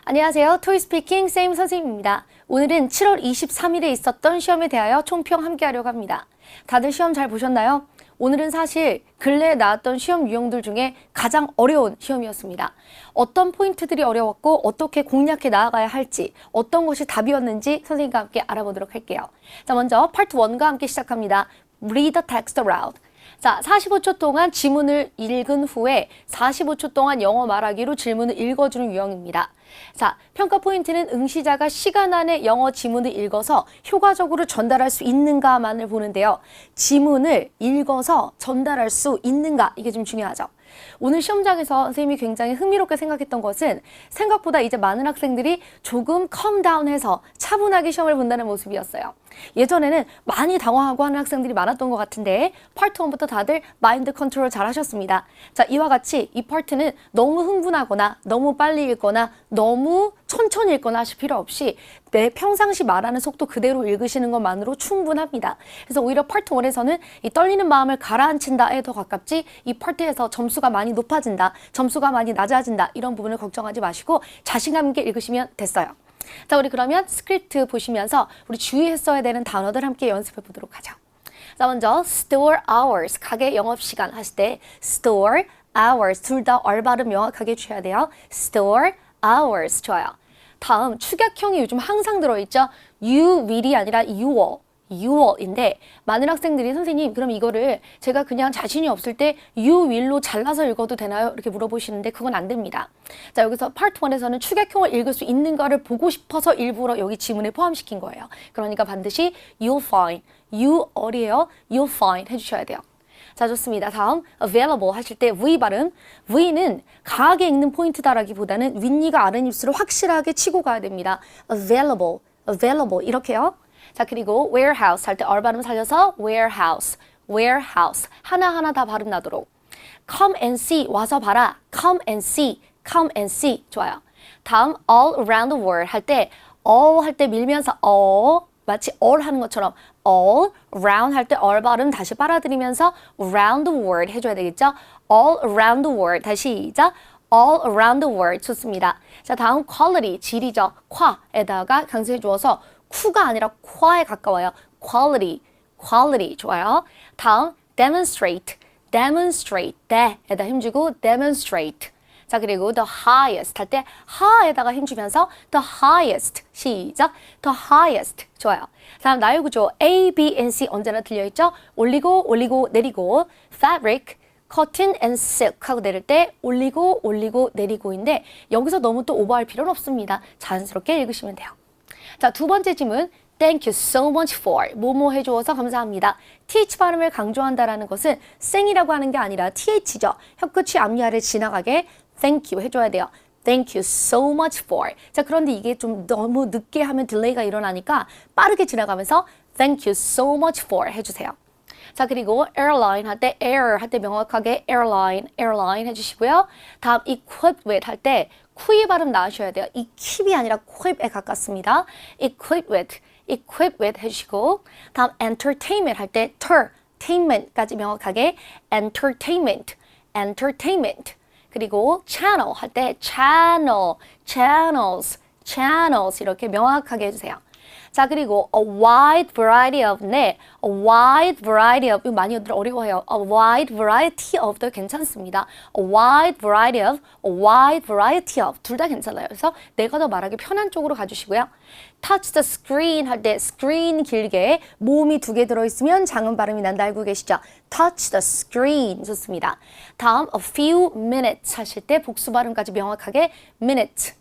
안녕하세요. 토이스피킹 쌤 선생님입니다. 오늘은 7월 23일에 있었던 시험에 대하여 총평 함께 하려고 합니다. 다들 시험 잘 보셨나요? 오늘은 사실 근래에 나왔던 시험 유형들 중에 가장 어려운 시험이었습니다. 어떤 포인트들이 어려웠고 어떻게 공략해 나아가야 할지, 어떤 것이 답이었는지 선생님과 함께 알아보도록 할게요. 자, 먼저 파트 1과 함께 시작합니다. Read the text aloud. 자, 45초 동안 지문을 읽은 후에 45초 동안 영어 말하기로 질문을 읽어주는 유형입니다. 자, 평가 포인트는 응시자가 시간 안에 영어 지문을 읽어서 효과적으로 전달할 수 있는가만을 보는데요. 지문을 읽어서 전달할 수 있는가, 이게 좀 중요하죠. 오늘 시험장에서 선생님이 굉장히 흥미롭게 생각했던 것은 생각보다 이제 많은 학생들이 조금 컴다운해서 차분하게 시험을 본다는 모습이었어요. 예전에는 많이 당황하고 하는 학생들이 많았던 것 같은데 파트 1부터 다들 마인드 컨트롤 잘 하셨습니다. 자, 이와 같이 이 파트는 너무 흥분하거나 너무 빨리 읽거나 너무 천천히 읽거나 하실 필요 없이 내 평상시 말하는 속도 그대로 읽으시는 것만으로 충분합니다. 그래서 오히려 파트 1에서는 이 떨리는 마음을 가라앉힌다에 더 가깝지 이 파트에서 점수가 많이 높아진다, 점수가 많이 낮아진다 이런 부분을 걱정하지 마시고 자신감 있게 읽으시면 됐어요. 자, 우리 그러면 스크립트 보시면서 우리 주의했어야 되는 단어들 함께 연습해 보도록 하죠. 자, 먼저 store hours, 가게 영업시간 하실 때 store hours, 둘 다 얼발음 명확하게 줘야 돼요. store hours, 좋아요. 다음 축약형이 요즘 항상 들어있죠. you will이 아니라 you will인데 많은 학생들이 선생님 그럼 이거를 제가 그냥 자신이 없을 때 you will로 잘라서 읽어도 되나요? 이렇게 물어보시는데 그건 안 됩니다. 자, 여기서 파트 1에서는 축약형을 읽을 수 있는 거를 보고 싶어서 일부러 여기 지문에 포함시킨 거예요. 그러니까 반드시 you'll find, you 어리에요? you'll find 해주셔야 돼요. 자, 좋습니다. 다음 available 하실 때 V 발음. V는 강하게 읽는 포인트다라기보다는 윗니가 아랫 입술을 확실하게 치고 가야 됩니다. available, available 이렇게요. 자, 그리고 warehouse 할 때 얼발음 살려서 warehouse, warehouse 하나하나 다 발음 나도록. come and see 와서 봐라. come and see, come and see 좋아요. 다음 all around the world 할 때 all 할 때 밀면서 마치 all 하는 것처럼 all around 할 때 all 발음 다시 빨아들이면서 around the world 해줘야 되겠죠? all around the world 다시 시작. all around the world 좋습니다. 자, 다음 quality 질이죠. 콰에다가 강세해 주어서 쿠가 아니라 콰에 가까워요. quality, quality 좋아요. 다음 demonstrate, demonstrate 대에다 힘주고 demonstrate. 자, 그리고 the highest 할 때 하에다가 힘주면서 the highest 시작. the highest 좋아요. 다음 나열 구조 A, B, and C 언제나 들려있죠? 올리고 올리고 내리고 fabric, cotton and silk 하고 내릴 때 올리고 올리고 내리고인데 여기서 너무 또 오버할 필요는 없습니다. 자연스럽게 읽으시면 돼요. 자, 두 번째 질문. Thank you so much for 뭐뭐 해주어서 감사합니다. th 발음을 강조한다라는 것은 생이라고 하는 게 아니라 th죠. 혀끝이 앞니아래 지나가게 thank you 해줘야 돼요. Thank you so much for. 자, 그런데 이게 좀 너무 늦게 하면 딜레이가 일어나니까 빠르게 지나가면서 thank you so much for 해주세요. 자, 그리고 airline 할 때 air 할 때 명확하게 airline, airline 해주시고요. 다음 equipped with 할 때 쿠이 발음 나으셔야 돼요. 이 킵이 아니라 킵에 가깝습니다. equipped with 해주시고 다음 entertainment 할 때 entertainment까지 명확하게 entertainment, entertainment 그리고 channel 할 때 channel, channels 이렇게 명확하게 해주세요. 자, 그리고 a wide variety of 네, a wide variety of 이거 많이 어려워해요. a wide variety of도 괜찮습니다. a wide variety of 둘 다 괜찮아요. 그래서 내가 더 말하기 편한 쪽으로 가주시고요. touch the screen 할 때 screen 길게 모음이 2개 들어있으면 장음 발음이 난다 알고 계시죠? touch the screen 좋습니다. 다음 a few minutes 하실 때 복수 발음까지 명확하게 minute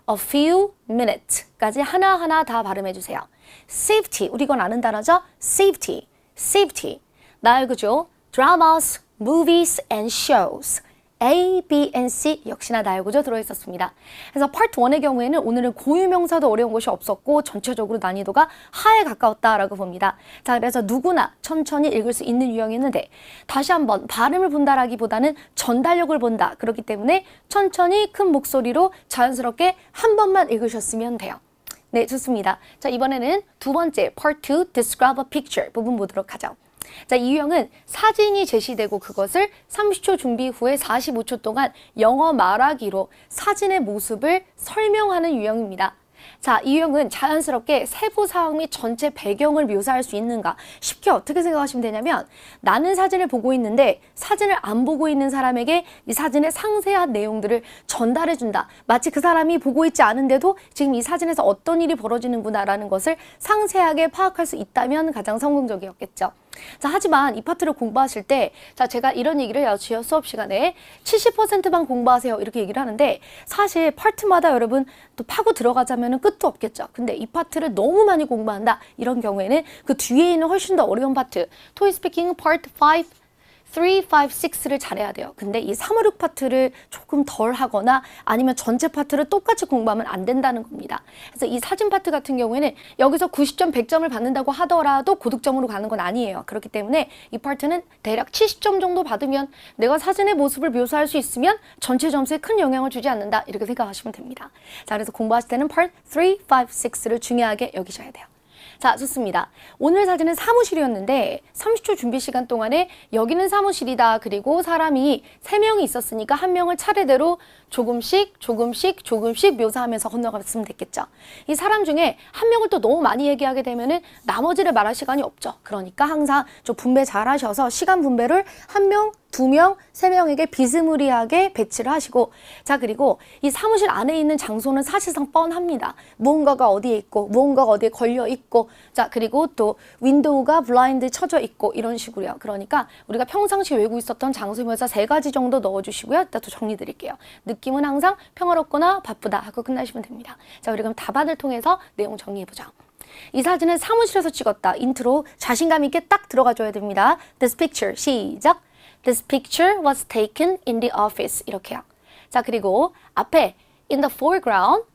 a few minutes까지 하나하나 다 발음해주세요. safety, 우리 이건 아는 단어죠? safety. 나열 구조 dramas, movies and shows. A, B, and C 역시나 나열 구조 들어있었습니다. 그래서 파트 1의 경우에는 오늘은 고유명사도 어려운 것이 없었고 전체적으로 난이도가 하에 가까웠다라고 봅니다. 자, 그래서 누구나 천천히 읽을 수 있는 유형이었는데 다시 한번 발음을 본다라기보다는 전달력을 본다. 그렇기 때문에 천천히 큰 목소리로 자연스럽게 한 번만 읽으셨으면 돼요. 네, 좋습니다. 자, 이번에는 두 번째 Part 2 Describe a Picture 부분 보도록 하죠. 자, 이 유형은 사진이 제시되고 그것을 30초 준비 후에 45초 동안 영어 말하기로 사진의 모습을 설명하는 유형입니다. 자, 이 유형은 자연스럽게 세부 사항 및 전체 배경을 묘사할 수 있는가? 쉽게 어떻게 생각하시면 되냐면 나는 사진을 보고 있는데 사진을 안 보고 있는 사람에게 이 사진의 상세한 내용들을 전달해준다. 마치 그 사람이 보고 있지 않은데도 지금 이 사진에서 어떤 일이 벌어지는구나라는 것을 상세하게 파악할 수 있다면 가장 성공적이었겠죠. 자, 하지만 이 파트를 공부하실 때, 자, 제가 이런 얘기를 해요. 주요 수업 시간에 70%만 공부하세요. 이렇게 얘기를 하는데, 사실 파트마다 여러분 또 파고 들어가자면 끝도 없겠죠. 근데 이 파트를 너무 많이 공부한다. 이런 경우에는 그 뒤에 있는 훨씬 더 어려운 파트, TOEIC 스피킹 파트 5, 3, 5, 6를 잘해야 돼요. 근데 이 3, 5, 6 파트를 조금 덜 하거나 아니면 전체 파트를 똑같이 공부하면 안 된다는 겁니다. 그래서 이 사진 파트 같은 경우에는 여기서 90점, 100점을 받는다고 하더라도 고득점으로 가는 건 아니에요. 그렇기 때문에 이 파트는 대략 70점 정도 받으면 내가 사진의 모습을 묘사할 수 있으면 전체 점수에 큰 영향을 주지 않는다. 이렇게 생각하시면 됩니다. 자, 그래서 공부하실 때는 파트 3, 5, 6를 중요하게 여기셔야 돼요. 자, 좋습니다. 오늘 사진은 사무실이었는데 30초 준비 시간 동안에 여기는 사무실이다. 그리고 사람이 3명이 있었으니까 한 명을 차례대로 조금씩 묘사하면서 건너갔으면 됐겠죠. 이 사람 중에 한 명을 또 너무 많이 얘기하게 되면은 나머지를 말할 시간이 없죠. 그러니까 항상 좀 분배 잘 하셔서 시간 분배를 한 명, 2명, 3명에게 비스무리하게 배치를 하시고, 자, 그리고 이 사무실 안에 있는 장소는 사실상 뻔합니다. 무언가가 어디에 있고 무언가가 어디에 걸려 있고, 자, 그리고 또 윈도우가 블라인드 쳐져 있고 이런 식으로요. 그러니까 우리가 평상시 외우고 있었던 장소면서 3가지 정도 넣어주시고요. 이따 또 정리 드릴게요. 느낌은 항상 평화롭거나 바쁘다 하고 끝나시면 됩니다. 자, 우리 그럼 답안을 통해서 내용 정리해보자. 이 사진은 사무실에서 찍었다. 인트로 자신감 있게 딱 들어가줘야 됩니다. This picture, 시작. This picture was taken in the office. 이렇게요. 자, 그리고 앞에 in the foreground,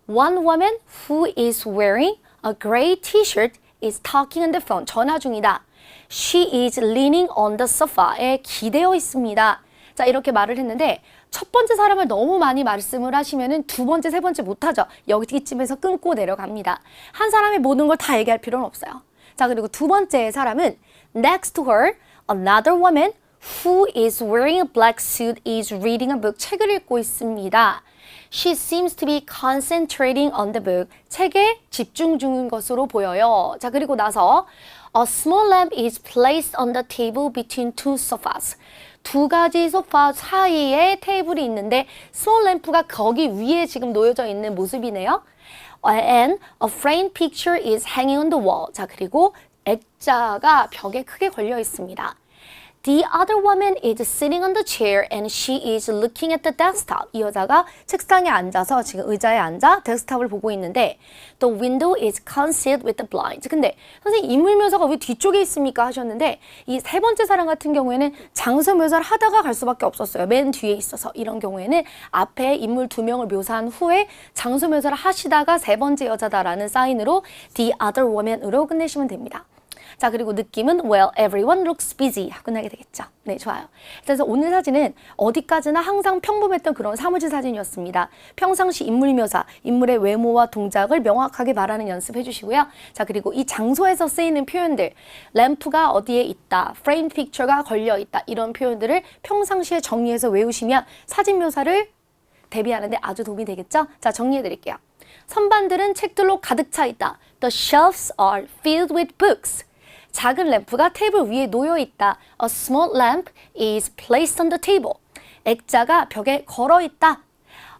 one woman who is wearing a gray t-shirt is talking on the phone. 전화 중이다. She is leaning on the sofa에 기대어 있습니다. 자, 이렇게 말을 했는데 첫 번째 사람을 너무 많이 말씀을 하시면은 두 번째, 세 번째 못하죠. 여기쯤에서 끊고 내려갑니다. 한 사람이 모든 걸 다 얘기할 필요는 없어요. 자, 그리고 두 번째 사람은 next to her, another woman who is wearing a black suit is reading a book. 책을 읽고 있습니다. She seems to be concentrating on the book. 책에 집중 중인 것으로 보여요. 자, 그리고 나서 a small lamp is placed on the table between two sofas. 2가지 소파 사이에 테이블이 있는데 small lamp가 거기 위에 지금 놓여져 있는 모습이네요. And a framed picture is hanging on the wall. 자, 그리고 액자가 벽에 크게 걸려 있습니다. The other woman is sitting on the chair and she is looking at the desktop. 이 여자가 책상에 앉아서 지금 의자에 앉아 데스크탑을 보고 있는데 The window is concealed with the blinds. 근데 선생님 인물 묘사가 왜 뒤쪽에 있습니까? 하셨는데 이 세 번째 사람 같은 경우에는 장소 묘사를 하다가 갈 수밖에 없었어요. 맨 뒤에 있어서. 이런 경우에는 앞에 인물 2명을 묘사한 후에 장소 묘사를 하시다가 세 번째 여자다라는 사인으로 The other woman으로 끝내시면 됩니다. 자, 그리고 느낌은 well, everyone looks busy 하고 끝나게 되겠죠. 네, 좋아요. 그래서 오늘 사진은 어디까지나 항상 평범했던 그런 사무실 사진이었습니다. 평상시 인물 묘사, 인물의 외모와 동작을 명확하게 말하는 연습해 주시고요. 자, 그리고 이 장소에서 쓰이는 표현들, 램프가 어디에 있다, 프레임 픽처가 걸려 있다, 이런 표현들을 평상시에 정리해서 외우시면 사진 묘사를 대비하는데 아주 도움이 되겠죠? 자, 정리해 드릴게요. 선반들은 책들로 가득 차 있다. The shelves are filled with books. 작은 램프가 테이블 위에 놓여 있다. A small lamp is placed on the table. 액자가 벽에 걸어 있다.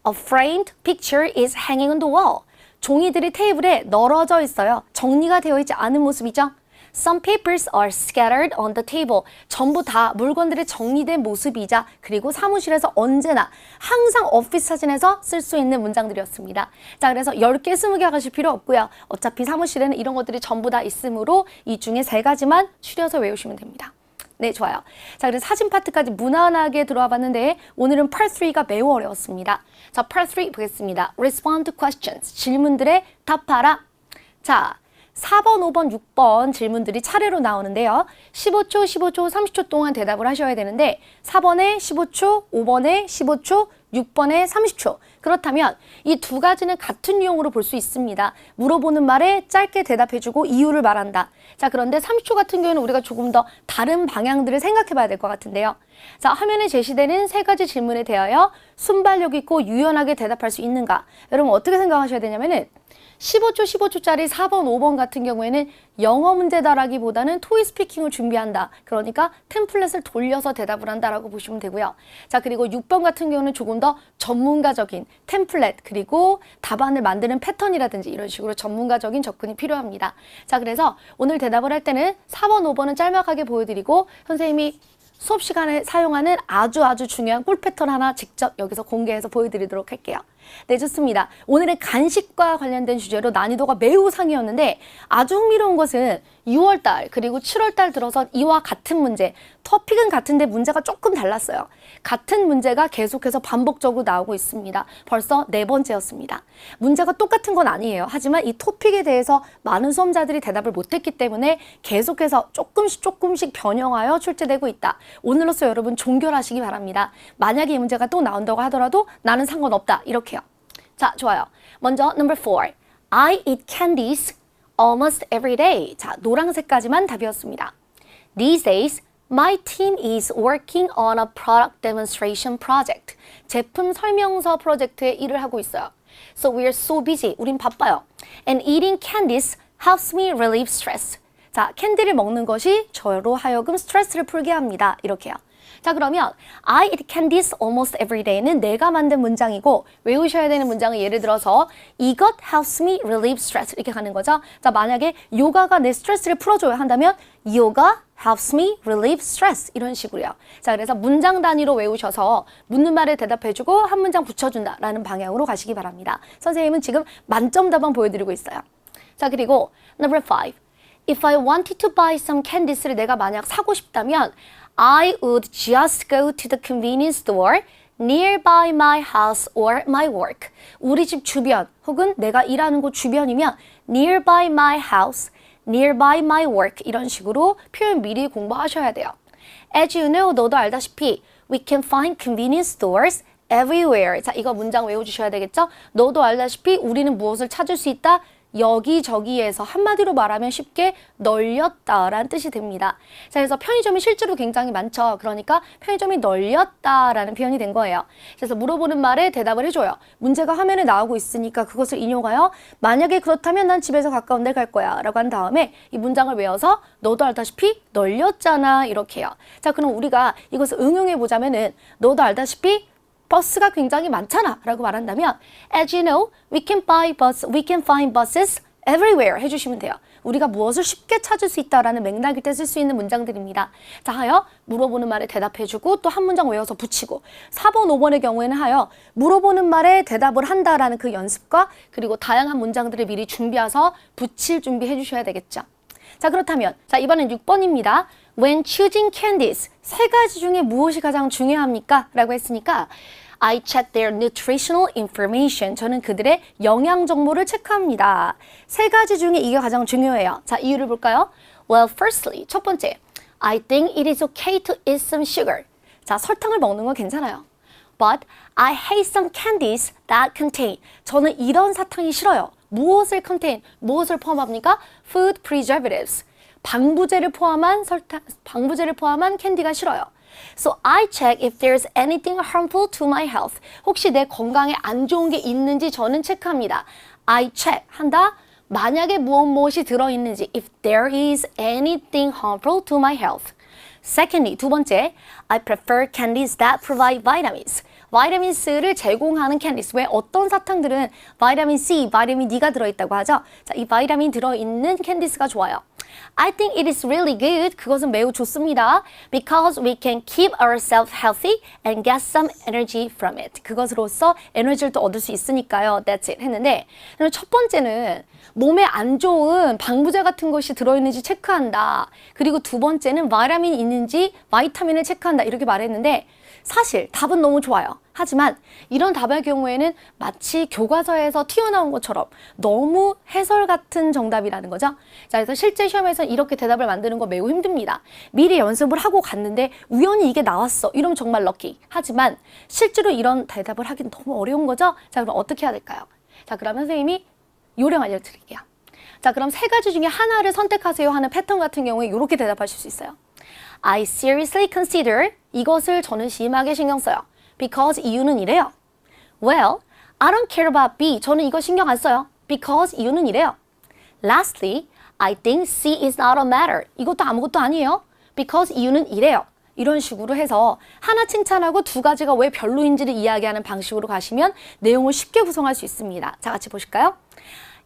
A framed picture is hanging on the wall. 종이들이 테이블에 널어져 있어요. 정리가 되어 있지 않은 모습이죠. Some papers are scattered on the table. 전부 다 물건들이 정리된 모습이자 그리고 사무실에서 언제나 항상 오피스 사진에서 쓸 수 있는 문장들이었습니다. 자, 그래서 10개, 20개 하실 필요 없고요. 어차피 사무실에는 이런 것들이 전부 다 있으므로 이 중에 3가지만 추려서 외우시면 됩니다. 네, 좋아요. 자, 그래서 사진 파트까지 무난하게 들어와 봤는데 오늘은 Part 3가 매우 어려웠습니다. 자, Part 3 보겠습니다. Respond to questions. 질문들에 답하라. 자, 4번, 5번, 6번 질문들이 차례로 나오는데요. 15초, 15초, 30초 동안 대답을 하셔야 되는데 4번에 15초, 5번에 15초, 6번에 30초. 그 그렇다면 이 두 가지는 같은 유형으로 볼 수 있습니다. 물어보는 말에 짧게 대답해주고 이유를 말한다. 자, 그런데 30초 같은 경우는 우리가 조금 더 다른 방향들을 생각해 봐야 될 것 같은데요. 자, 화면에 제시되는 세 가지 질문에 대하여 순발력 있고 유연하게 대답할 수 있는가? 여러분 어떻게 생각하셔야 되냐면은 15초짜리 4번, 5번 같은 경우에는 영어 문제다라기보다는 토익 스피킹을 준비한다. 그러니까 템플릿을 돌려서 대답을 한다라고 보시면 되고요. 자, 그리고 6번 같은 경우는 조금 더 전문가적인 템플릿 그리고 답안을 만드는 패턴이라든지 이런 식으로 전문가적인 접근이 필요합니다. 자, 그래서 오늘 대답을 할 때는 4번, 5번은 짤막하게 보여드리고 선생님이 수업 시간에 사용하는 아주 중요한 꿀 패턴 하나 직접 여기서 공개해서 보여드리도록 할게요. 네, 좋습니다. 오늘은 간식과 관련된 주제로 난이도가 매우 상이었는데 아주 흥미로운 것은 6월달 그리고 7월달 들어서 이와 같은 문제, 토픽은 같은데 문제가 조금 달랐어요. 같은 문제가 계속해서 반복적으로 나오고 있습니다. 벌써 4번째였습니다. 문제가 똑같은 건 아니에요. 하지만 이 토픽에 대해서 많은 수험자들이 대답을 못했기 때문에 계속해서 조금씩 변형하여 출제되고 있다. 오늘로써 여러분 종결하시기 바랍니다. 만약에 이 문제가 또 나온다고 하더라도 나는 상관없다. 이렇게요. 자, 좋아요. 먼저 number 4. I eat candies almost every day. 자, 노란색까지만 답이었습니다. These days, my team is working on a product demonstration project. 제품 설명서 프로젝트에 일을 하고 있어요. So we are so busy. 우린 바빠요. And eating candies helps me relieve stress. 자, 캔디를 먹는 것이 저로 하여금 스트레스를 풀게 합니다. 이렇게요. 자, 그러면 I eat candies almost every day는 내가 만든 문장이고 외우셔야 되는 문장은 예를 들어서 이것 helps me relieve stress 이렇게 가는 거죠. 자, 만약에 요가가 내 스트레스를 풀어줘야 한다면 요가 helps me relieve stress 이런 식으로요. 자, 그래서 문장 단위로 외우셔서 묻는 말에 대답해주고 한 문장 붙여준다라는 방향으로 가시기 바랍니다. 선생님은 지금 만점 답안 보여드리고 있어요. 자, 그리고 number 5. If I wanted to buy some candies를 내가 만약 사고 싶다면 I would just go to the convenience store nearby my house or my work. 우리 집 주변 혹은 내가 일하는 곳 주변이면 nearby my house, nearby my work 이런 식으로 표현 미리 공부하셔야 돼요. As you know, 너도 알다시피 we can find convenience stores everywhere. 자, 이거 문장 외워주셔야 되겠죠? 너도 알다시피 우리는 무엇을 찾을 수 있다? 여기저기에서 한마디로 말하면 쉽게 널렸다라는 뜻이 됩니다. 자, 그래서 편의점이 실제로 굉장히 많죠. 그러니까 편의점이 널렸다라는 표현이 된 거예요. 그래서 물어보는 말에 대답을 해줘요. 문제가 화면에 나오고 있으니까 그것을 인용하여 만약에 그렇다면 난 집에서 가까운 데 갈 거야 라고 한 다음에 이 문장을 외워서 너도 알다시피 널렸잖아 이렇게 해요. 자, 그럼 우리가 이것을 응용해 보자면은 너도 알다시피 버스가 굉장히 많잖아 라고 말한다면 As you know, we can find buses everywhere 해주시면 돼요. 우리가 무엇을 쉽게 찾을 수 있다라는 맥락일 때 쓸 수 있는 문장들입니다. 자, 하여 물어보는 말에 대답해주고 또 한 문장 외워서 붙이고 4번, 5번의 경우에는 하여 물어보는 말에 대답을 한다라는 그 연습과 그리고 다양한 문장들을 미리 준비해서 붙일 준비해 주셔야 되겠죠. 자, 그렇다면 자, 이번엔 6번입니다. When choosing candies, 세 가지 중에 무엇이 가장 중요합니까? 라고 했으니까 I check their nutritional information. 저는 그들의 영양 정보를 체크합니다. 세 가지 중에 이게 가장 중요해요. 자, 이유를 볼까요? Well, firstly, 첫 번째, I think it is okay to eat some sugar. 자, 설탕을 먹는 건 괜찮아요. But I hate some candies that contain. 저는 이런 사탕이 싫어요. 무엇을 contain? 무엇을 포함합니까? Food preservatives. 방부제를 포함한 캔디가 싫어요. So I check if there's anything harmful to my health. 혹시 내 건강에 안 좋은 게 있는지 저는 체크합니다. I check 한다. 만약에 무엇이 들어있는지 if there is anything harmful to my health. Secondly, 두 번째, I prefer candies that provide vitamins. 바이타민C를 제공하는 캔디스. 왜 어떤 사탕들은 바이타민 C, 바이타민 D가 들어있다고 하죠? 자, 이 바이타민 들어있는 캔디스가 좋아요. I think it is really good. 그것은 매우 좋습니다. Because we can keep ourselves healthy and get some energy from it. 그것으로써 에너지를 또 얻을 수 있으니까요. That's it. 했는데 그럼 첫 번째는 몸에 안 좋은 방부제 같은 것이 들어있는지 체크한다. 그리고 두 번째는 바이타민이 있는지 바이타민을 체크한다. 이렇게 말했는데 사실 답은 너무 좋아요. 하지만 이런 답의 경우에는 마치 교과서에서 튀어나온 것처럼 너무 해설 같은 정답이라는 거죠. 자, 그래서 실제 시험에서 이렇게 대답을 만드는 거 매우 힘듭니다. 미리 연습을 하고 갔는데 우연히 이게 나왔어. 이러면 정말 럭키. 하지만 실제로 이런 대답을 하기는 너무 어려운 거죠. 자, 그럼 어떻게 해야 될까요? 자, 그러면 선생님이 요령 알려드릴게요. 자, 그럼 세 가지 중에 하나를 선택하세요 하는 패턴 같은 경우에 이렇게 대답하실 수 있어요. I seriously consider, 이것을 저는 심하게 신경 써요. Because 이유는 이래요. Well, I don't care about B, 저는 이거 신경 안 써요. Because 이유는 이래요. Lastly, I think C is not a matter, 이것도 아무것도 아니에요. Because 이유는 이래요. 이런 식으로 해서 하나 칭찬하고 두 가지가 왜 별로인지를 이야기하는 방식으로 가시면 내용을 쉽게 구성할 수 있습니다. 자, 같이 보실까요?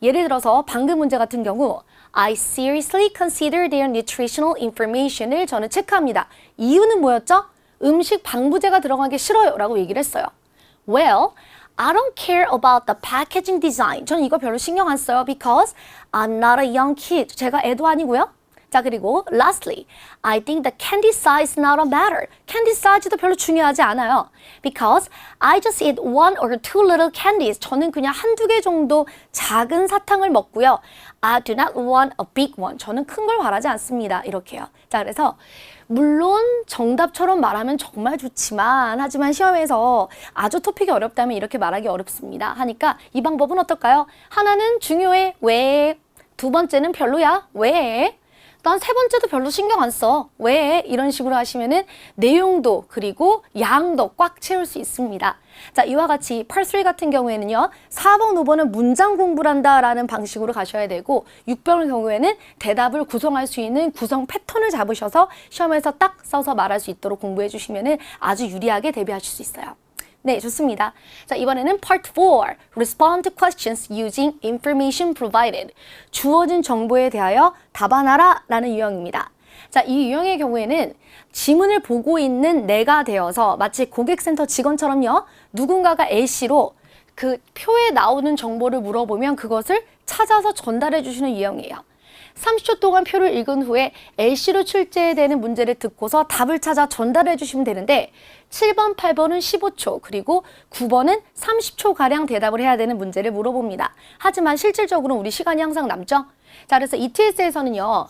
예를 들어서 방금 문제 같은 경우 I seriously consider their nutritional information을 저는 체크합니다. 이유는 뭐였죠? 음식 방부제가 들어간 게 싫어요 라고 얘기를 했어요. Well, I don't care about the packaging design. 저는 이거 별로 신경 안 써요. Because I'm not a young kid. 제가 애도 아니고요. 자, 그리고 lastly, I think the candy size is not a matter. candy size도 별로 중요하지 않아요. Because I just eat one or two little candies. 저는 그냥 한두 개 정도 작은 사탕을 먹고요. I do not want a big one. 저는 큰 걸 바라지 않습니다. 이렇게요. 자, 그래서 물론 정답처럼 말하면 정말 좋지만 하지만 시험에서 아주 토픽이 어렵다면 이렇게 말하기 어렵습니다. 하니까 이 방법은 어떨까요? 하나는 중요해. 왜? 두 번째는 별로야. 왜? 난 세 번째도 별로 신경 안 써. 왜? 이런 식으로 하시면은 내용도 그리고 양도 꽉 채울 수 있습니다. 자, 이와 같이 Part 3 같은 경우에는요. 4번, 5번은 문장 공부를 한다라는 방식으로 가셔야 되고 6번의 경우에는 대답을 구성할 수 있는 구성 패턴을 잡으셔서 시험에서 딱 써서 말할 수 있도록 공부해 주시면은 아주 유리하게 대비하실 수 있어요. 네, 좋습니다. 자, 이번에는 Part 4. Respond to questions using information provided. 주어진 정보에 대하여 답안하라 라는 유형입니다. 자, 이 유형의 경우에는 지문을 보고 있는 내가 되어서 마치 고객센터 직원처럼요. 누군가가 A씨로 그 표에 나오는 정보를 물어보면 그것을 찾아서 전달해 주시는 유형이에요. 30초 동안 표를 읽은 후에 A씨로 출제되는 문제를 듣고서 답을 찾아 전달해 주시면 되는데 7번, 8번은 15초, 그리고 9번은 30초가량 대답을 해야 되는 문제를 물어봅니다. 하지만 실질적으로 우리 시간이 항상 남죠? 자, 그래서 ETS에서는요.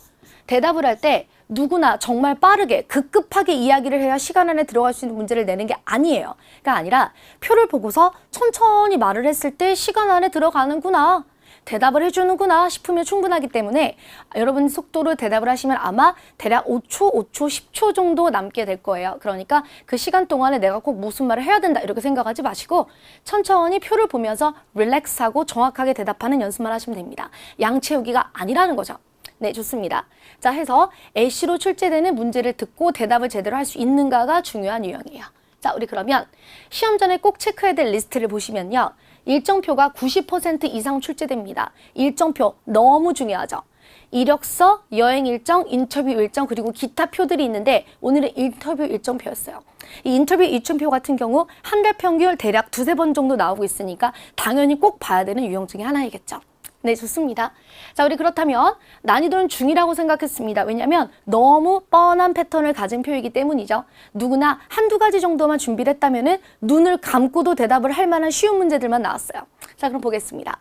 대답을 할 때 누구나 정말 빠르게 급급하게 이야기를 해야 시간 안에 들어갈 수 있는 문제를 내는 게 아니에요. 그러니까 아니라 표를 보고서 천천히 말을 했을 때 시간 안에 들어가는구나. 대답을 해주는구나 싶으면 충분하기 때문에 여러분 속도로 대답을 하시면 아마 대략 5초, 10초 정도 남게 될 거예요. 그러니까 그 시간 동안에 내가 꼭 무슨 말을 해야 된다 이렇게 생각하지 마시고 천천히 표를 보면서 릴렉스하고 정확하게 대답하는 연습만 하시면 됩니다. 양 채우기가 아니라는 거죠. 네, 좋습니다. 자, 해서 A씨로 출제되는 문제를 듣고 대답을 제대로 할 수 있는가가 중요한 유형이에요. 자, 우리 그러면 시험 전에 꼭 체크해야 될 리스트를 보시면요. 일정표가 90% 이상 출제됩니다. 일정표 너무 중요하죠. 이력서, 여행 일정, 인터뷰 일정, 그리고 기타 표들이 있는데 오늘은 인터뷰 일정표였어요. 이 인터뷰 일정표 같은 경우 한 달 평균 대략 2-3번 정도 나오고 있으니까 당연히 꼭 봐야 되는 유형 중에 하나이겠죠. 네, 좋습니다. 자, 우리 그렇다면 난이도는 중이라고 생각했습니다. 왜냐하면 너무 뻔한 패턴을 가진 표이기 때문이죠. 누구나 한두 가지 정도만 준비를 했다면은 눈을 감고도 대답을 할 만한 쉬운 문제들만 나왔어요. 자, 그럼 보겠습니다.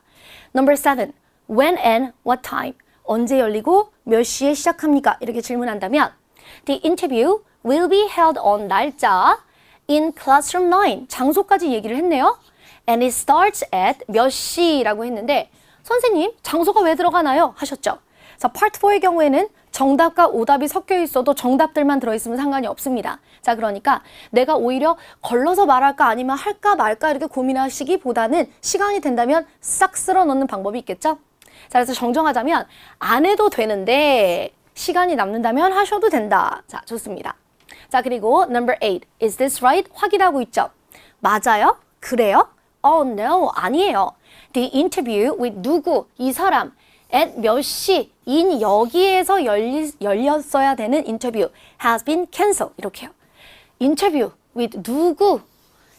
Number 7. When and what time? 언제 열리고 몇 시에 시작합니까? 이렇게 질문한다면 The interview will be held on 날짜 in classroom 9. 장소까지 얘기를 했네요. And it starts at 몇 시라고 했는데 선생님, 장소가 왜 들어가나요? 하셨죠? 자, 파트 4의 경우에는 정답과 오답이 섞여 있어도 정답들만 들어있으면 상관이 없습니다. 자, 그러니까 내가 오히려 걸러서 말할까 아니면 할까 말까 이렇게 고민하시기보다는 시간이 된다면 싹 쓸어 넣는 방법이 있겠죠? 자, 그래서 정정하자면 안 해도 되는데 시간이 남는다면 하셔도 된다. 자, 좋습니다. 자, 그리고 number 8. Is this right? 확인하고 있죠? 맞아요? 그래요? Oh no, 아니에요. The interview with 누구, 이 사람, at 몇 시, in 여기에서 열렸어야 되는 인터뷰 has been cancelled. 이렇게요. interview with 누구,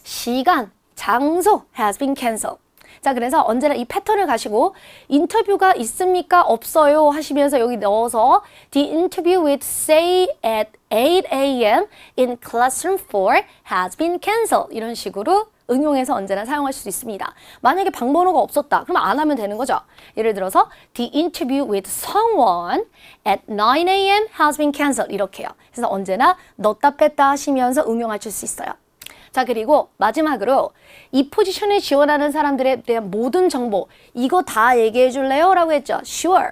시간, 장소 has been cancelled. 자, 그래서 언제나 이 패턴을 가시고 인터뷰가 있습니까? 없어요? 하시면서 여기 넣어서 The interview with say at 8 a.m. in classroom 4 has been cancelled. 이런 식으로 응용해서 언제나 사용하실 수 있습니다. 만약에 방 번호가 없었다. 그럼 안 하면 되는 거죠. 예를 들어서 The interview with someone at 9 a.m. has been cancelled. 이렇게요. 그래서 언제나 넣었다 뺐다 하시면서 응용하실 수 있어요. 자, 그리고 마지막으로 이 포지션에 지원하는 사람들에 대한 모든 정보 이거 다 얘기해 줄래요? 라고 했죠. Sure.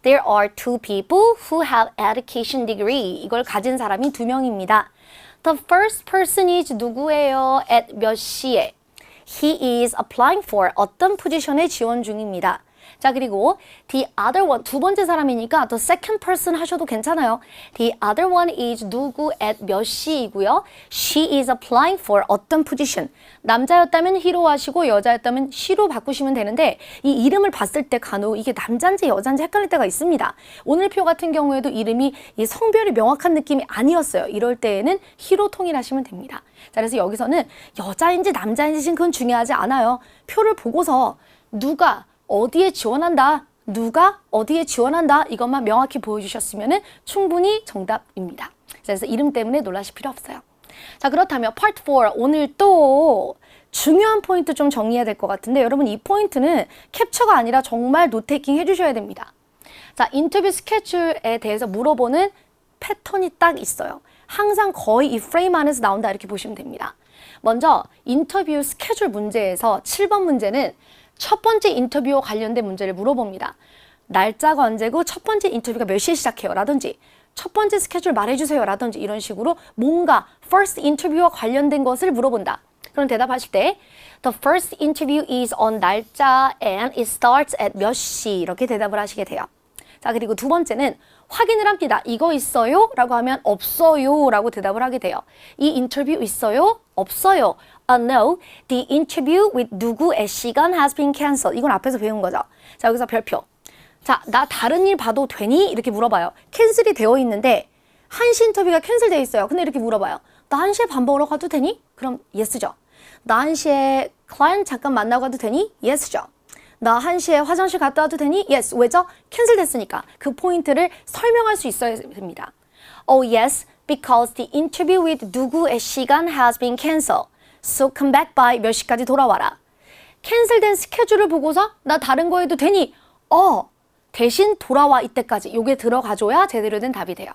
There are two people who have education degree. 이걸 가진 사람이 2명입니다. The first person is 누구예요? at 몇 시에? He is applying for 어떤 포지션에 지원 중입니다. 자, 그리고 the other one, 두 번째 사람이니까 the second person 하셔도 괜찮아요. The other one is 누구 at 몇 시이고요. She is applying for 어떤 position. 남자였다면 he로 하시고 여자였다면 she로 바꾸시면 되는데 이 이름을 봤을 때 간혹 이게 남자인지 여자인지 헷갈릴 때가 있습니다. 오늘표 같은 경우에도 이름이 이 성별이 명확한 느낌이 아니었어요. 이럴 때에는 he로 통일하시면 됩니다. 자, 그래서 여기서는 여자인지 남자인지 지금 그건 중요하지 않아요. 표를 보고서 누가 어디에 지원한다, 누가 어디에 지원한다 이것만 명확히 보여주셨으면 충분히 정답입니다. 그래서 이름 때문에 놀라실 필요 없어요. 자, 그렇다면 Part 4 오늘 또 중요한 포인트 좀 정리해야 될 것 같은데 여러분 이 포인트는 캡처가 아니라 정말 노테이킹 해주셔야 됩니다. 자, 인터뷰 스케줄에 대해서 물어보는 패턴이 딱 있어요. 항상 거의 이 프레임 안에서 나온다 이렇게 보시면 됩니다. 먼저 인터뷰 스케줄 문제에서 7번 문제는 첫 번째 인터뷰와 관련된 문제를 물어봅니다. 날짜가 언제고 첫 번째 인터뷰가 몇 시에 시작해요? 라든지 첫 번째 스케줄 말해주세요. 라든지 이런 식으로 뭔가 first 인터뷰와 관련된 것을 물어본다. 그럼 대답하실 때 The first interview is on 날짜 and it starts at 몇 시 이렇게 대답을 하시게 돼요. 자, 그리고 두 번째는 확인을 합니다. 이거 있어요? 라고 하면 없어요 라고 대답을 하게 돼요. 이 인터뷰 있어요? 없어요. No, the interview with 누구의 시간 has been cancelled. 이건 앞에서 배운 거죠. 자, 여기서 별표. 자, 나 다른 일 봐도 되니? 이렇게 물어봐요. 캔슬이 되어 있는데 1시 인터뷰가 캔슬되어 있어요. 근데 이렇게 물어봐요. 나 1시에 밥 먹으러 가도 되니? 그럼 yes죠. 나 1시에 클라이언트 잠깐 만나고 가도 되니? yes죠. 나 1시에 화장실 갔다 와도 되니? yes. 왜죠? 캔슬됐으니까. 그 포인트를 설명할 수 있어야 됩니다. Oh yes, because the interview with 누구의 시간 has been cancelled. So come back by 몇 시까지 돌아와라. 캔슬된 스케줄을 보고서 나 다른 거 해도 되니? 대신 돌아와 이때까지. 요게 들어가줘야 제대로 된 답이 돼요.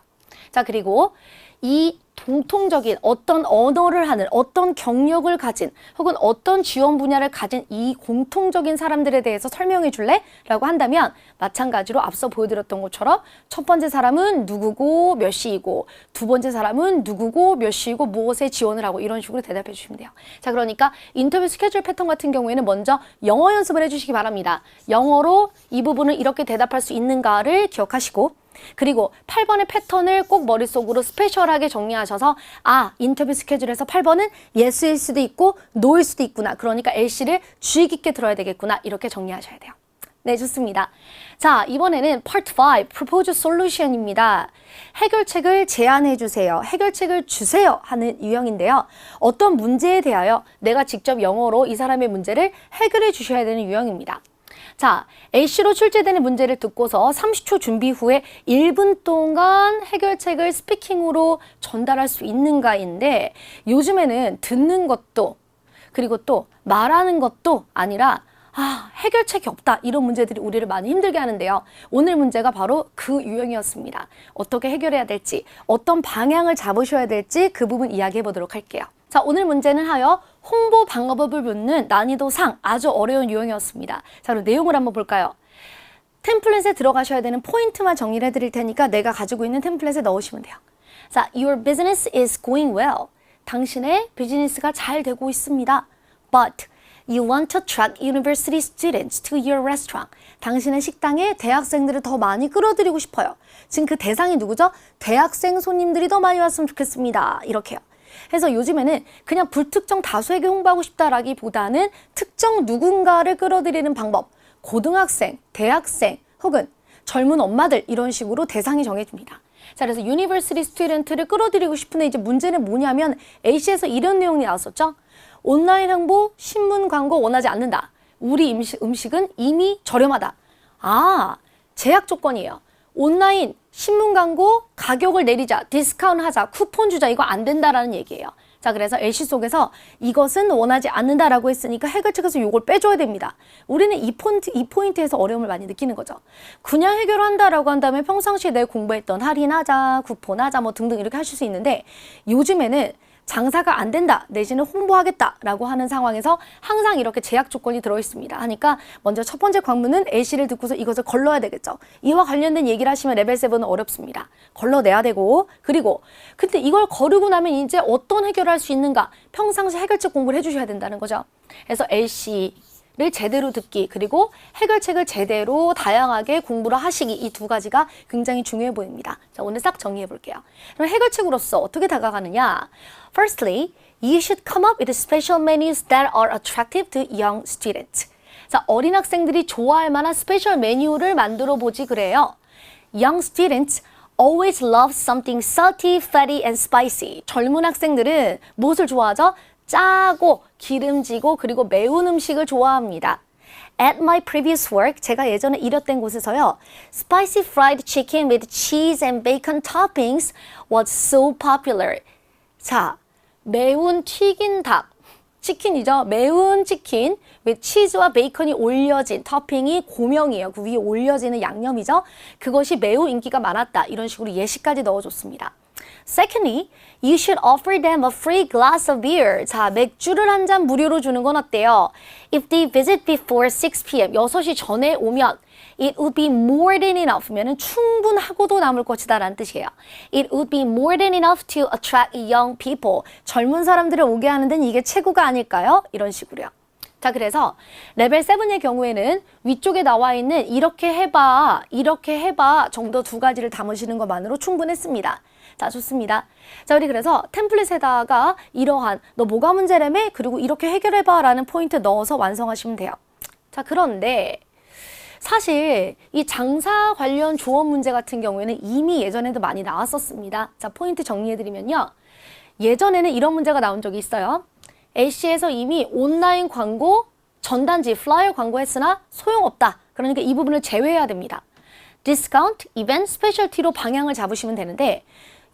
자, 그리고 이 공통적인 어떤 언어를 하는 어떤 경력을 가진 혹은 어떤 지원 분야를 가진 이 공통적인 사람들에 대해서 설명해 줄래? 라고 한다면 마찬가지로 앞서 보여드렸던 것처럼 첫 번째 사람은 누구고 몇 시이고 두 번째 사람은 누구고 몇 시이고 무엇에 지원을 하고 이런 식으로 대답해 주시면 돼요. 자, 그러니까 인터뷰 스케줄 패턴 같은 경우에는 먼저 영어 연습을 해주시기 바랍니다. 영어로 이 부분을 이렇게 대답할 수 있는가를 기억하시고 그리고 8번의 패턴을 꼭 머릿속으로 스페셜하게 정리하셔서 인터뷰 스케줄에서 8번은 yes일 수도 있고 no일 수도 있구나. 그러니까 LC를 주의 깊게 들어야 되겠구나. 이렇게 정리하셔야 돼요. 네, 좋습니다. 자, 이번에는 Part 5, Propose Solution입니다. 해결책을 제안해 주세요. 해결책을 주세요 하는 유형인데요. 어떤 문제에 대하여 내가 직접 영어로 이 사람의 문제를 해결해 주셔야 되는 유형입니다. 자, A씨로 출제되는 문제를 듣고서 30초 준비 후에 1분 동안 해결책을 스피킹으로 전달할 수 있는가인데 요즘에는 듣는 것도 그리고 또 말하는 것도 아니라 해결책이 없다. 이런 문제들이 우리를 많이 힘들게 하는데요. 오늘 문제가 바로 그 유형이었습니다. 어떻게 해결해야 될지, 어떤 방향을 잡으셔야 될지 그 부분 이야기해 보도록 할게요. 자, 오늘 문제는 하여 홍보 방법을 묻는 난이도 상 아주 어려운 유형이었습니다. 자, 그럼 내용을 한번 볼까요? 템플릿에 들어가셔야 되는 포인트만 정리를 해드릴 테니까 내가 가지고 있는 템플릿에 넣으시면 돼요. 자, your business is going well. 당신의 비즈니스가 잘 되고 있습니다. But you want to attract university students to your restaurant. 당신의 식당에 대학생들을 더 많이 끌어들이고 싶어요. 지금 그 대상이 누구죠? 대학생 손님들이 더 많이 왔으면 좋겠습니다. 이렇게요. 그래서 요즘에는 그냥 불특정 다수에게 홍보하고 싶다라기보다는 특정 누군가를 끌어들이는 방법, 고등학생, 대학생 혹은 젊은 엄마들 이런 식으로 대상이 정해집니다. 자, 그래서 유니버시티 스튜던트를 끌어들이고 싶은데 이제 문제는 뭐냐면 A씨에서 이런 내용이 나왔었죠. 온라인 홍보, 신문 광고 원하지 않는다. 우리 음식은 이미 저렴하다. 아, 제약 조건이에요. 온라인 신문 광고 가격을 내리자, 디스카운트 하자, 쿠폰 주자 이거 안 된다라는 얘기예요. 자, 그래서 LC 속에서 이것은 원하지 않는다라고 했으니까 해결책에서 이걸 빼줘야 됩니다. 우리는 이 포인트에서 어려움을 많이 느끼는 거죠. 그냥 해결한다라고 한다면 평상시에 내가 공부했던 할인하자, 쿠폰하자 뭐 등등 이렇게 하실 수 있는데 요즘에는 장사가 안 된다 내지는 홍보하겠다라고 하는 상황에서 항상 이렇게 제약 조건이 들어있습니다. 하니까 먼저 첫 번째 관문은 LC를 듣고서 이것을 걸러야 되겠죠. 이와 관련된 얘기를 하시면 레벨 7은 어렵습니다. 걸러내야 되고 그리고 근데 이걸 거르고 나면 이제 어떤 해결을 할 수 있는가 평상시 해결책 공부를 해주셔야 된다는 거죠. 그래서 LC를 제대로 듣기 그리고 해결책을 제대로 다양하게 공부를 하시기 이 두 가지가 굉장히 중요해 보입니다. 자, 오늘 싹 정리해 볼게요. 그럼 해결책으로서 어떻게 다가가느냐? Firstly, you should come up with special menus that are attractive to young students. 자, 어린 학생들이 좋아할 만한 스페셜 메뉴를 만들어 보지 그래요. Young students always love something salty, fatty, and spicy. 젊은 학생들은 무엇을 좋아하죠? 짜고 기름지고 그리고 매운 음식을 좋아합니다. At my previous work, 제가 예전에 일했던 곳에서요. Spicy fried chicken with cheese and bacon toppings was so popular. 자, 매운 튀긴 닭, 치킨이죠. 매운 치킨 with 치즈와 베이컨이 올려진 토핑이 고명이에요. 그 위에 올려지는 양념이죠. 그것이 매우 인기가 많았다. 이런 식으로 예시까지 넣어줬습니다. Secondly, you should offer them a free glass of beer. 자, 맥주를 한 잔 무료로 주는 건 어때요? If they visit before 6 p.m. 6시 전에 오면 It would be more than enough. 충분하고도 남을 것이다 라는 뜻이에요. It would be more than enough to attract young people. 젊은 사람들을 오게 하는 데는 이게 최고가 아닐까요? 이런 식으로요. 자, 그래서 레벨 7의 경우에는 위쪽에 나와 있는 이렇게 해봐 정도 두 가지를 담으시는 것만으로 충분했습니다. 자, 좋습니다. 자, 우리 그래서 템플릿에다가 이러한 너 뭐가 문제라며? 그리고 이렇게 해결해봐 라는 포인트 넣어서 완성하시면 돼요. 자, 그런데 사실 이 장사 관련 조언 문제 같은 경우에는 이미 예전에도 많이 나왔었습니다. 자, 포인트 정리해드리면요. 예전에는 이런 문제가 나온 적이 있어요. LC에서 이미 온라인 광고, 전단지, 플라이어 광고했으나 소용없다. 그러니까 이 부분을 제외해야 됩니다. 디스카운트, 이벤트, 스페셜티로 방향을 잡으시면 되는데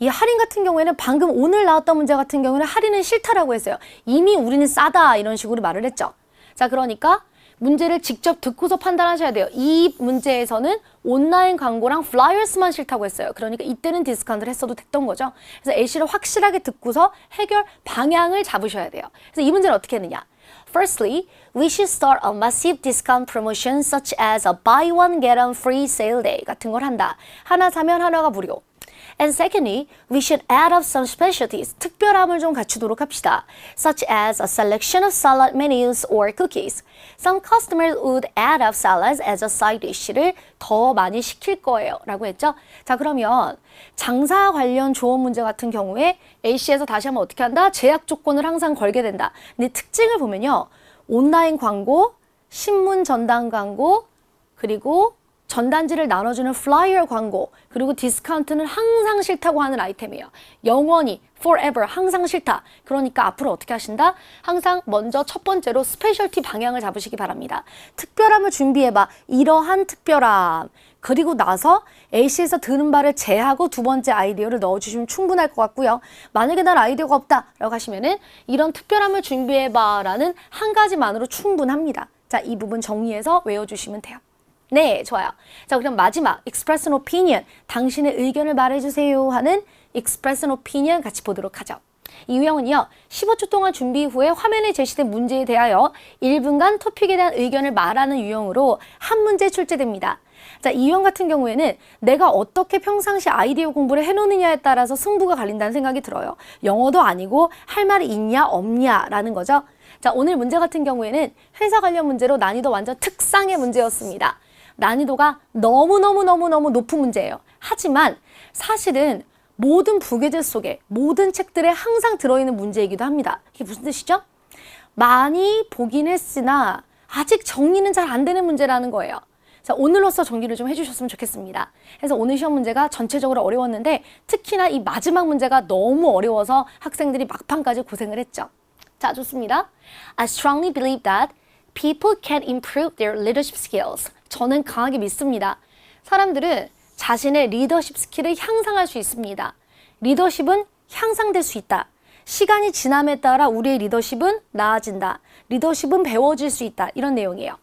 이 할인 같은 경우에는 방금 오늘 나왔던 문제 같은 경우는 할인은 싫다라고 했어요. 이미 우리는 싸다 이런 식으로 말을 했죠. 자, 그러니까 문제를 직접 듣고서 판단하셔야 돼요. 이 문제에서는 온라인 광고랑 플라이어스만 싫다고 했어요. 그러니까 이때는 디스카운트를 했어도 됐던 거죠. 그래서 LC를 확실하게 듣고서 해결 방향을 잡으셔야 돼요. 그래서 이 문제는 어떻게 했느냐? Firstly, we should start a massive discount promotion such as a buy one get one free sale day 같은 걸 한다. 하나 사면 하나가 무료. And secondly, we should add up some specialties. 특별함을 좀 갖추도록 합시다. Such as a selection of salad menus or cookies. Some customers would add up salads as a side dish를 더 많이 시킬 거예요. 라고 했죠. 자, 그러면 장사 관련 조언 문제 같은 경우에 LC에서 다시 한번 어떻게 한다? 제약 조건을 항상 걸게 된다. 근데 특징을 보면요. 온라인 광고, 신문 전단 광고, 그리고 전단지를 나눠주는 플라이어 광고 그리고 디스카운트는 항상 싫다고 하는 아이템이에요. 영원히 forever 항상 싫다. 그러니까 앞으로 어떻게 하신다? 항상 먼저 첫 번째로 스페셜티 방향을 잡으시기 바랍니다. 특별함을 준비해봐. 이러한 특별함. 그리고 나서 LC에서 들은 바를 제하고 두 번째 아이디어를 넣어주시면 충분할 것 같고요. 만약에 난 아이디어가 없다 라고 하시면은 이런 특별함을 준비해봐 라는 한 가지만으로 충분합니다. 자, 이 부분 정리해서 외워주시면 돼요. 네, 좋아요. 자, 그럼 마지막 express an opinion, 당신의 의견을 말해주세요 하는 express an opinion 같이 보도록 하죠. 이 유형은요, 15초 동안 준비 후에 화면에 제시된 문제에 대하여 1분간 토픽에 대한 의견을 말하는 유형으로 한 문제 출제됩니다. 자, 이 유형 같은 경우에는 내가 어떻게 평상시 아이디어 공부를 해놓느냐에 따라서 승부가 갈린다는 생각이 들어요. 영어도 아니고 할 말이 있냐 없냐라는 거죠. 자, 오늘 문제 같은 경우에는 회사 관련 문제로 난이도 완전 특상의 문제였습니다. 난이도가 너무너무 높은 문제예요. 하지만 사실은 모든 부계제 속에 모든 책들에 항상 들어있는 문제이기도 합니다. 이게 무슨 뜻이죠? 많이 보긴 했으나 아직 정리는 잘 안 되는 문제라는 거예요. 자, 오늘로써 정리를 좀 해주셨으면 좋겠습니다. 그래서 오늘 시험 문제가 전체적으로 어려웠는데 특히나 이 마지막 문제가 너무 어려워서 학생들이 막판까지 고생을 했죠. 자, 좋습니다. I strongly believe that people can improve their leadership skills. 저는 강하게 믿습니다. 사람들은 자신의 리더십 스킬을 향상할 수 있습니다. 리더십은 향상될 수 있다. 시간이 지남에 따라 우리의 리더십은 나아진다. 리더십은 배워질 수 있다. 이런 내용이에요.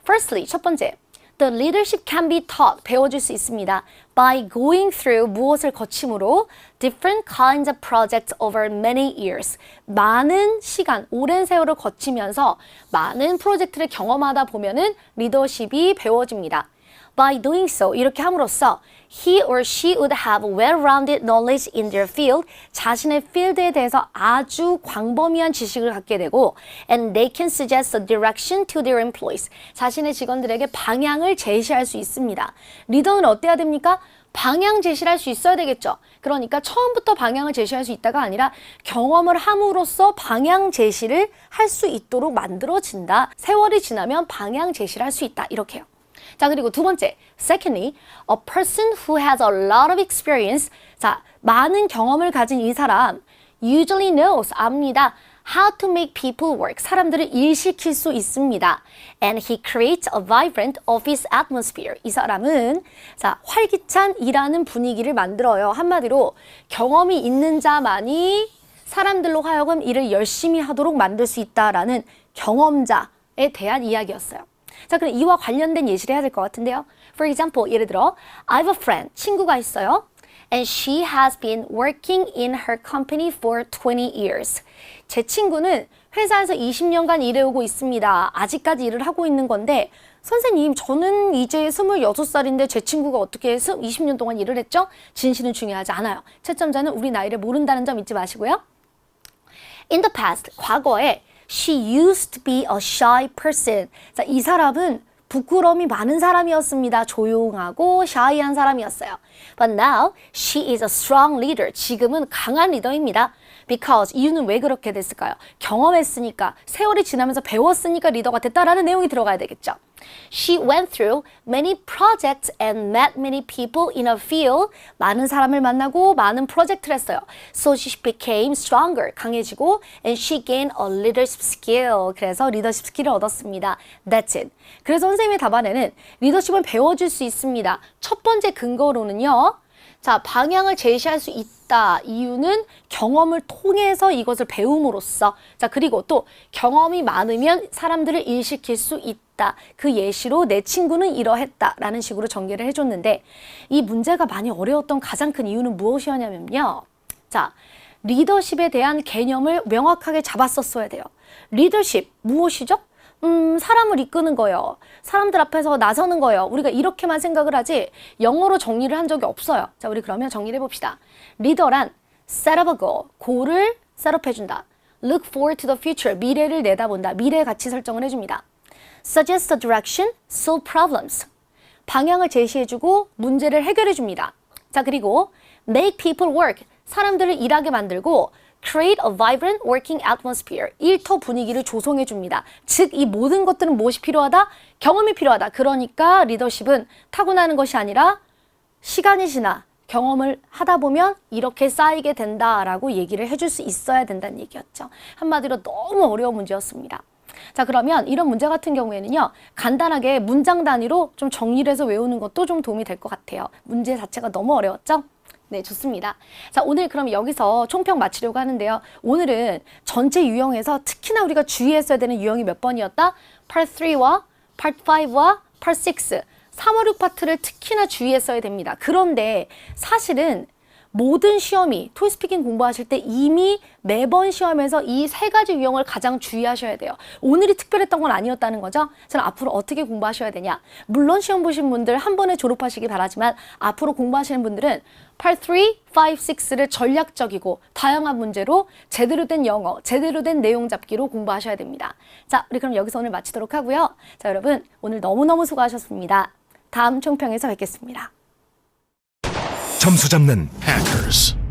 Firstly, 첫 번째. The leadership can be taught. 배워질 수 있습니다. By going through 무엇을 거침으로 different kinds of projects over many years. 많은 시간, 오랜 세월을 거치면서 많은 프로젝트를 경험하다 보면은 리더십이 배워집니다. By doing so, 이렇게 함으로써 he or she would have well-rounded knowledge in their field. 자신의 필드에 대해서 아주 광범위한 지식을 갖게 되고 and they can suggest a direction to their employees. 자신의 직원들에게 방향을 제시할 수 있습니다. 리더는 어때야 됩니까? 방향 제시를 할 수 있어야 되겠죠. 그러니까 처음부터 방향을 제시할 수 있다가 아니라 경험을 함으로써 방향 제시를 할 수 있도록 만들어진다. 세월이 지나면 방향 제시를 할 수 있다. 이렇게요. 자, 그리고 두 번째, secondly, a person who has a lot of experience. 자, 많은 경험을 가진 이 사람 usually knows, 압니다. How to make people work. 사람들을 일시킬 수 있습니다. And he creates a vibrant office atmosphere. 이 사람은 자, 활기찬 일하는 분위기를 만들어요. 한마디로 경험이 있는 자만이 사람들로 하여금 일을 열심히 하도록 만들 수 있다라는 경험자에 대한 이야기였어요. 자, 그럼 이와 관련된 예시를 해야 될 것 같은데요. For example, 예를 들어 I have a friend, 친구가 있어요. And she has been working in her company for 20 years. 제 친구는 회사에서 20년간 일해오고 있습니다. 아직까지 일을 하고 있는 건데 선생님, 저는 이제 26살인데 제 친구가 어떻게 20년 동안 일을 했죠? 진실은 중요하지 않아요. 채점자는 우리 나이를 모른다는 점 잊지 마시고요. In the past, 과거에 She used to be a shy person. 자, 이 사람은 부끄러움이 많은 사람이었습니다. 조용하고 shy한 사람이었어요. But now she is a strong leader. 지금은 강한 리더입니다. Because 이유는 왜 그렇게 됐을까요? 경험했으니까, 세월이 지나면서 배웠으니까 리더가 됐다라는 내용이 들어가야 되겠죠. She went through many projects and met many people in a field. 많은 사람을 만나고 많은 프로젝트를 했어요. So she became stronger. 강해지고 and she gained a leadership skill. 그래서 리더십 스킬을 얻었습니다. That's it. 그래서 선생님의 답안에는 리더십은 배워줄 수 있습니다. 첫 번째 근거로는요. 자, 방향을 제시할 수 있다. 이유는 경험을 통해서 이것을 배움으로써. 자, 그리고 또 경험이 많으면 사람들을 일시킬 수 있다. 그 예시로 내 친구는 이러했다라는 식으로 전개를 해줬는데 이 문제가 많이 어려웠던 가장 큰 이유는 무엇이었냐면요. 자, 리더십에 대한 개념을 명확하게 잡았었어야 돼요. 리더십 무엇이죠? 사람을 이끄는 거예요. 사람들 앞에서 나서는 거예요. 우리가 이렇게만 생각을 하지 영어로 정리를 한 적이 없어요. 자, 우리 그러면 정리를 해봅시다. 리더란 set up a goal, goal을 셋업 해준다. look forward to the future, 미래를 내다본다. 미래의 가치 설정을 해줍니다. suggest a direction, solve problems, 방향을 제시해주고 문제를 해결해줍니다. 자, 그리고 make people work, 사람들을 일하게 만들고 create a vibrant working atmosphere, 일터 분위기를 조성해 줍니다. 즉, 이 모든 것들은 무엇이 필요하다? 경험이 필요하다. 그러니까 리더십은 타고나는 것이 아니라 시간이 지나 경험을 하다 보면 이렇게 쌓이게 된다라고 얘기를 해줄 수 있어야 된다는 얘기였죠. 한마디로 너무 어려운 문제였습니다. 자, 그러면 이런 문제 같은 경우에는요, 간단하게 문장 단위로 좀 정리를 해서 외우는 것도 좀 도움이 될 것 같아요. 문제 자체가 너무 어려웠죠? 네, 좋습니다. 자, 오늘 그럼 여기서 총평 마치려고 하는데요. 오늘은 전체 유형에서 특히나 우리가 주의했어야 되는 유형이 몇 번이었다? Part 3와 Part 5와 Part 6, 3, 5, 6 파트를 특히나 주의했어야 됩니다. 그런데 사실은 모든 시험이 토익스피킹 공부하실 때 이미 매번 시험에서 이 세 가지 유형을 가장 주의하셔야 돼요. 오늘이 특별했던 건 아니었다는 거죠. 저는 앞으로 어떻게 공부하셔야 되냐. 물론 시험 보신 분들 한 번에 졸업하시기 바라지만 앞으로 공부하시는 분들은 Part 3, 5, 6를 전략적이고 다양한 문제로 제대로 된 영어, 제대로 된 내용 잡기로 공부하셔야 됩니다. 자, 우리 그럼 여기서 오늘 마치도록 하고요. 자, 여러분 오늘 너무너무 수고하셨습니다. 다음 총평에서 뵙겠습니다. 점수 잡는 Hackers.